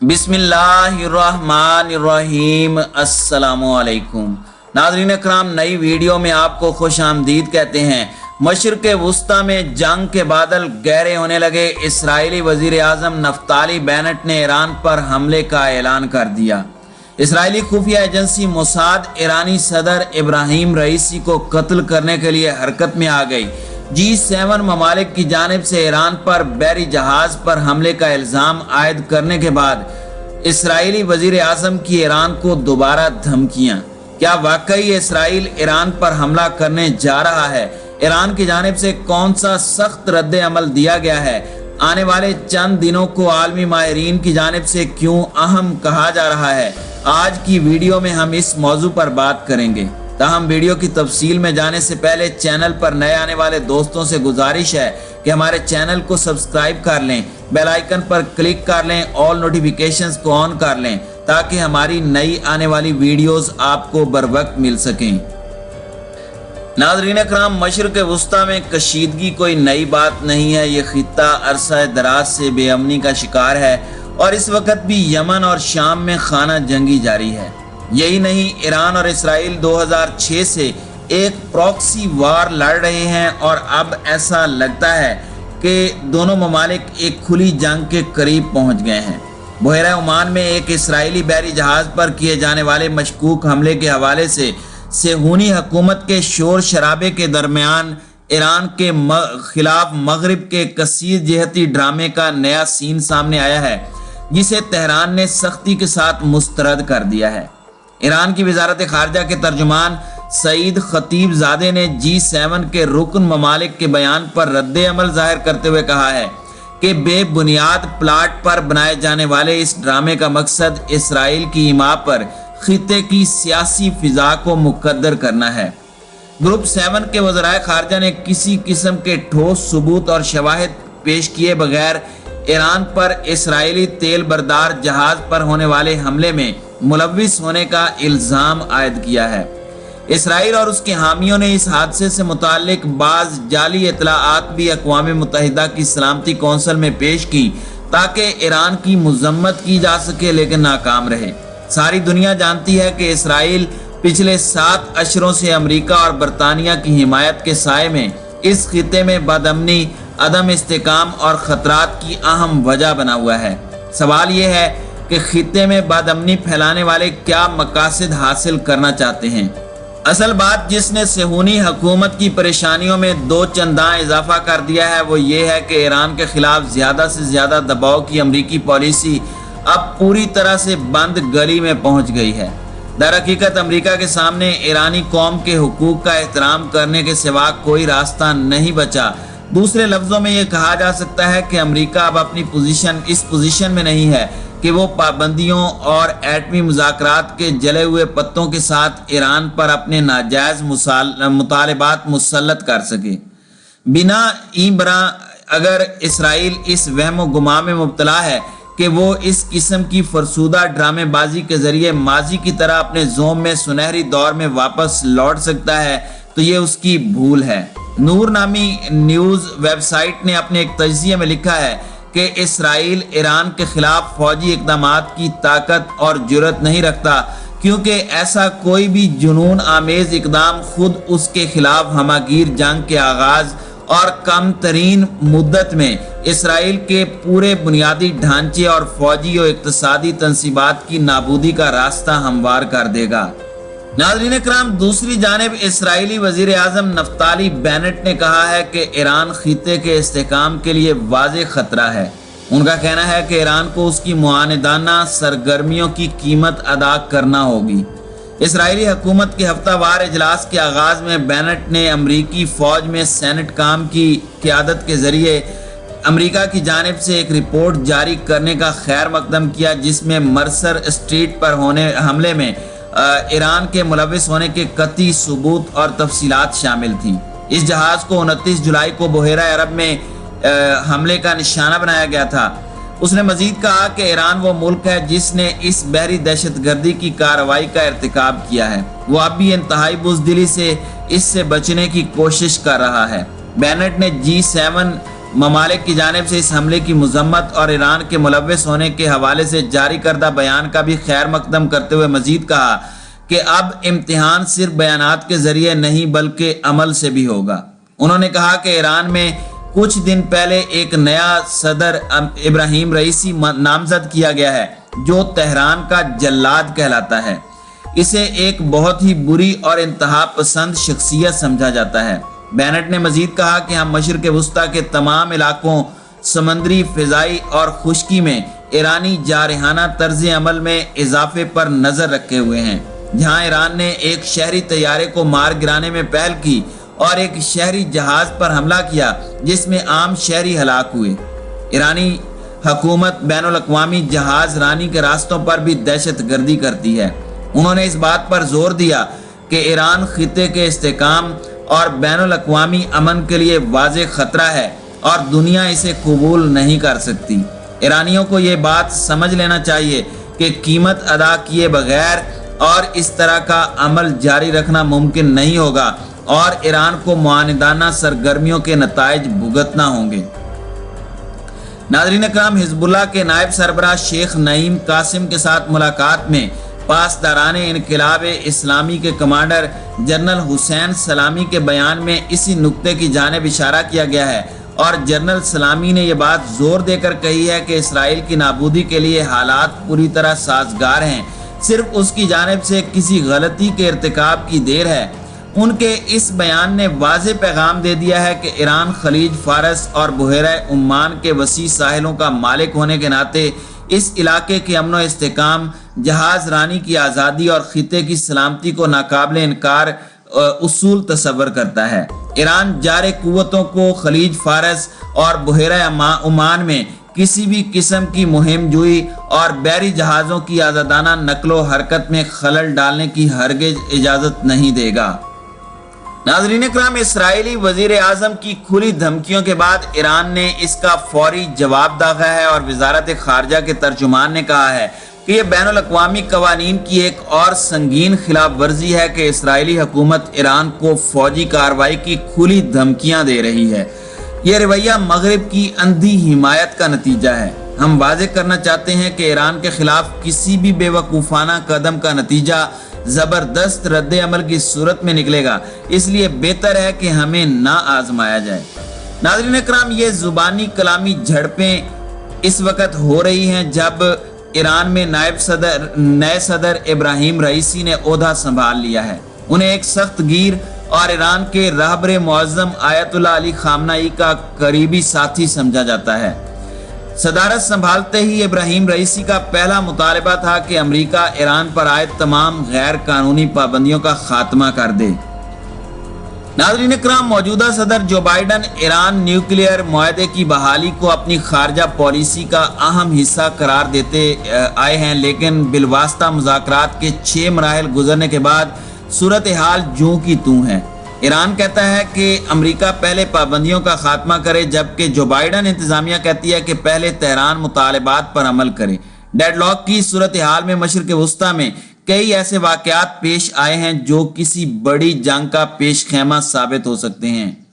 बिस्मिल्लाहिर्रहमानिर्रहीम। अस्सलामुअलैकुम नाज़रीन अकराम, नई वीडियो में आपको खुश आमदीद कहते हैं। मशरिक़ वुस्ता में जंग के बादल गहरे होने लगे। इसराइली वज़ीर आज़म नफ्ताली बेनेट ने ईरान पर हमले का ऐलान कर दिया। इसराइली खुफिया एजेंसी मोसाद ईरानी सदर इब्राहिम रईसी को कत्ल करने के लिए हरकत में आ गई। G7 ममालिक की जानिब से ईरान पर बहरी जहाज पर हमले का इल्ज़ाम आयद करने के बाद इसराइली वज़ीर आज़म की ईरान को दोबारा धमकियां। क्या वाकई इसराइल ईरान पर हमला करने जा रहा है? ईरान की जानिब से कौन सा सख्त रद्द अमल दिया गया है? आने वाले चंद दिनों को आलमी माहिरीन की जानिब से क्यों अहम कहा जा रहा है? आज की वीडियो में हम इस मौजू पर बात करेंगे। ताहम वीडियो की तफसील में जाने से पहले चैनल पर नए आने वाले दोस्तों से गुजारिश है कि हमारे चैनल को सब्सक्राइब कर लें, बेल आइकन पर क्लिक कर लें, ऑल नोटिफिकेशंस को ऑन कर लें ताकि हमारी नई आने वाली वीडियोस आपको बर वक्त मिल सकें। नाज़रीन अकराम, मशरिक़ वुस्ता में कशीदगी कोई नई बात नहीं है। ये खित्ता अरसा दराज से बेअमनी का शिकार है और इस वक्त भी यमन और शाम में खाना जंगी जारी है। यही नहीं, ईरान और इसराइल 2006 से एक प्रॉक्सी वार लड़ रहे हैं और अब ऐसा लगता है कि दोनों ममालिक एक खुली जंग के करीब पहुंच गए हैं। बहरा ओमान में एक इसराइली बहरी जहाज पर किए जाने वाले मशकूक हमले के हवाले से सेहूनी हुकूमत के शोर शराबे के दरमियान ईरान के खिलाफ मगरिब के कसीर जिहती ड्रामे का नया सीन सामने आया है, जिसे तेहरान ने सख्ती के साथ मुस्तरद कर दिया है। ईरान की वजारत खारजा के तर्जुमान सईद खतीबजादे ने G7 के रुकन ममालिक के बयान पर रद्द अमल जाहिर करते हुए कहा है कि बेबुनियाद प्लाट पर बनाए जाने वाले इस ड्रामे का मकसद इसराइल की हिमा पर खित्ते की सियासी फिजा को मुकद्दर करना है। ग्रुप 7 के वज़राए खारजा ने किसी किस्म के ठोस सबूत और शवाहिद पेश किए बगैर ईरान पर इसराइली तेल बरदार जहाज पर होने वाले हमले में मुलव्विस होने का इल्ज़ाम आयद किया है। इसराइल और उसके हामियों ने इस हादसे से मुताल्लिक बाज़ जाली इतलाआत भी अक़वाम मुत्तहिदा की सलामती कौंसिल में पेश की ताकि ईरान की मज़म्मत की जा सके, लेकिन नाकाम रहे। सारी दुनिया जानती है कि इसराइल पिछले 7 अशरों से अमरीका और बरतानिया की हिमायत के साए में इस खित्ते में बदअमनी, अदम इस्तेकाम और ख़तरात की अहम वजह बना हुआ है। सवाल ये है कि खित्ते में बदअमनी फैलाने वाले क्या मकासद हासिल करना चाहते हैं? असल बात जिसने सेहूनी हुकूमत की परेशानियों में 2 चंदा इजाफा कर दिया है वो ये है कि ईरान के खिलाफ ज़्यादा से ज़्यादा दबाव की अमरीकी पॉलिसी अब पूरी तरह से बंद गली में पहुंच गई है। दरहकीकत अमरीका के सामने ईरानी कौम के हुकूक का एहतराम करने के सिवा कोई रास्ता नहीं बचा। दूसरे लफ्ज़ों में ये कहा जा सकता है कि अमरीका अब अपनी इस पोजीशन में नहीं है कि वो पाबंदियों और एटमी मुज़ाकरात के जले हुए पत्तों के साथ ईरान पर अपने नाजायज़ मुतालबात मुसल्लत कर सके। बिना ईबरा अगर इसराइल इस वहम गुमा में मुब्तला है कि वो इस किस्म की फरसूदा ड्रामेबाजी के जरिए माजी की तरह अपने जोम में सुनहरी दौर में वापस लौट सकता है, तो ये उसकी भूल है। नूर नामी न्यूज़ वेबसाइट ने अपने एक तज्ज़िये में लिखा है कि इसराइल ईरान के खिलाफ फौजी इक़दामात की ताकत और जुर्रत नहीं रखता क्योंकि ऐसा कोई भी जुनून आमेज इक़दाम खुद उसके खिलाफ हमागीर जंग के आगाज और कम तरीन मुद्दत में इसराइल के पूरे बुनियादी ढांचे और फौजी और इक़्तिसादी तंसीबात की नाबूदी का रास्ता हमवार कर देगा। नाज़रीन इकराम, दूसरी जानिब इसराइली वज़ीर आज़म नफ्ताली बेनेट ने कहा है कि ईरान खित्ते के इस्तेहकाम के लिए वाज़े खतरा है। उनका कहना है कि ईरान को उसकी मुआनदाना सरगर्मियों की कीमत अदा करना होगी। इसराइली हुकूमत के हफ्तावार इजलास के आगाज में बेनेट ने अमरीकी फ़ौज में सेनेट काम की क़यादत के ज़रिए अमरीका की जानिब से एक रिपोर्ट जारी करने का खैर मकदम किया, जिसमें मर्सर स्ट्रीट पर होने हमले में ईरान के मुलव्विस होने के कतई सबूत और तफसीलात शामिल थीं। इस जहाज को 29 जुलाई को बहरा अरब में हमले का निशाना बनाया गया था। उसने मजीद कहा कि ईरान वो मुल्क है जिसने इस बहरी दहशतगर्दी की कार्रवाई का इर्तिकाब किया है। वो अब भी इंतहाई बुज़दिली से इससे बचने की कोशिश कर रहा है। बेनेट ने G7 ममालिक की जानिब से इस हमले की मजम्मत और ईरान के मुलव्वस होने के हवाले से जारी करदा बयान का भी खैर मकदम करते हुए मजीद कहा कि अब इम्तिहान सिर्फ बयानात के जरिए नहीं बल्कि अमल से भी होगा। उन्होंने कहा कि ईरान में कुछ दिन पहले एक नया सदर इब्राहिम रईसी नामजद किया गया है जो तेहरान का जल्लाद कहलाता है। इसे एक बहुत ही बुरी और इंतहा पसंद शख्सियत समझा जाता है। बेनेट ने मजीद कहा कि हम मशरिक़ वुस्ता के तमाम इलाकों, समंदरी, फिजाई और खुश्की में ईरानी जारहाना तर्ज अमल में इजाफे पर नजर रखे हुए हैं। जहां ईरान ने एक शहरी तैयारे को मार गिराने में पहल की और एक शहरी जहाज पर हमला किया जिसमें आम शहरी हलाक हुए। ईरानी हुकूमत बैनुल-अक़वामी जहाज रानी के रास्तों पर भी दहशत गर्दी करती है। उन्होंने इस बात पर जोर दिया कि ईरान खिते के इस्तेकाम और बैनुल-अक़वामी अमन के लिए वाज़ेह खतरा है और दुनिया इसे कबूल नहीं कर सकती। ईरानियों को ये बात समझ लेना चाहिए कि कीमत अदा किए बगैर और इस तरह का अमल जारी रखना मुमकिन नहीं होगा और ईरान को मुआनिदाना सरगर्मियों के नताइज भुगतना होंगे। नाज़रीन इकराम, हिज़्बुल्लाह के नायब सरबराह शेख नईम कासिम के साथ मुलाकात में पासदारान इनक़िलाब इस्लामी के कमांडर जनरल हुसैन सलामी के बयान में इसी नुक्ते की जानिब इशारा किया गया है और जनरल सलामी ने यह बात जोर देकर कही है कि इसराइल की नाबूदी के लिए हालात पूरी तरह साजगार हैं, सिर्फ उसकी जानिब से किसी गलती के इर्तिकाब की देर है। उनके इस बयान ने वाज़े पैगाम दे दिया है कि ईरान खलीज फारस और बहरा उम्मान के वसी साहिलों का मालिक होने के नाते इस इलाके के अमन व इस्तेकाम, जहाज रानी की आज़ादी और खिते की सलामती को नाकाबिल इनकार उसूल तस्वर करता है। ईरान जारे कुव्वतों को खलीज फारस और बहरा उमान में किसी भी किस्म की मुहिम जुई और बहरी जहाज़ों की आज़ादाना नकलो हरकत में खलल डालने की हरगिज इजाज़त नहीं देगा। नाज़रीन इकराम, इसराइली वज़ीर आज़म की खुली धमकियों के बाद ईरान ने इसका फौरी जवाब दागा है और वज़ारत ख़ारजा के तर्जुमान ने कहा है कि यह बैनुल-अक़वामी क़वानीन की एक और संगीन खिलाफ वर्जी है कि इसराइली हुकूमत ईरान को फौजी कार्रवाई की खुली धमकियां दे रही है। यह रवैया मगरिब की अंधी हिमायत का नतीजा है। हम वाज़ेह करना चाहते हैं कि ईरान के खिलाफ किसी भी बेवकूफ़ाना कदम का नतीजा जबरदस्त रद्द अमल की सूरत में निकलेगा, इसलिए बेहतर है कि हमें ना आजमाया जाए। नाज़रीन इकराम, ये जुबानी कलामी झड़पें इस वक्त हो रही हैं जब ईरान में नए सदर इब्राहिम रईसी ने ओहदा संभाल लिया है। उन्हें एक सख्त गिर और ईरान के रहबर मुअज़्ज़म आयतुल्लाह अली ख़ामनेई का करीबी साथी समझा जाता है। सदारत संभालते ही इब्राहिम रईसी का पहला मुतालबा था कि अमेरिका ईरान पर आयद तमाम गैर कानूनी पाबंदियों का खात्मा कर दे। नाज़रीन इकराम, मौजूदा सदर जो बाइडन ईरान न्यूक्लियर मुआहदे की बहाली को अपनी खारजा पॉलिसी का अहम हिस्सा करार देते आए हैं, लेकिन बिलवास्ता मुज़ाकरात के 6 मराहिल गुजरने के बाद सूरत हाल जूं की तूं है। ईरान कहता है कि अमेरिका पहले पाबंदियों का खात्मा करे, जबकि जो बाइडन इंतजामिया कहती है कि पहले तेहरान मुतालबात पर अमल करे। डेडलॉक की सूरत हाल में मशरिक़ वुस्ता में कई ऐसे वाक़यात पेश आए हैं जो किसी बड़ी जंग का पेश खेमा साबित हो सकते हैं।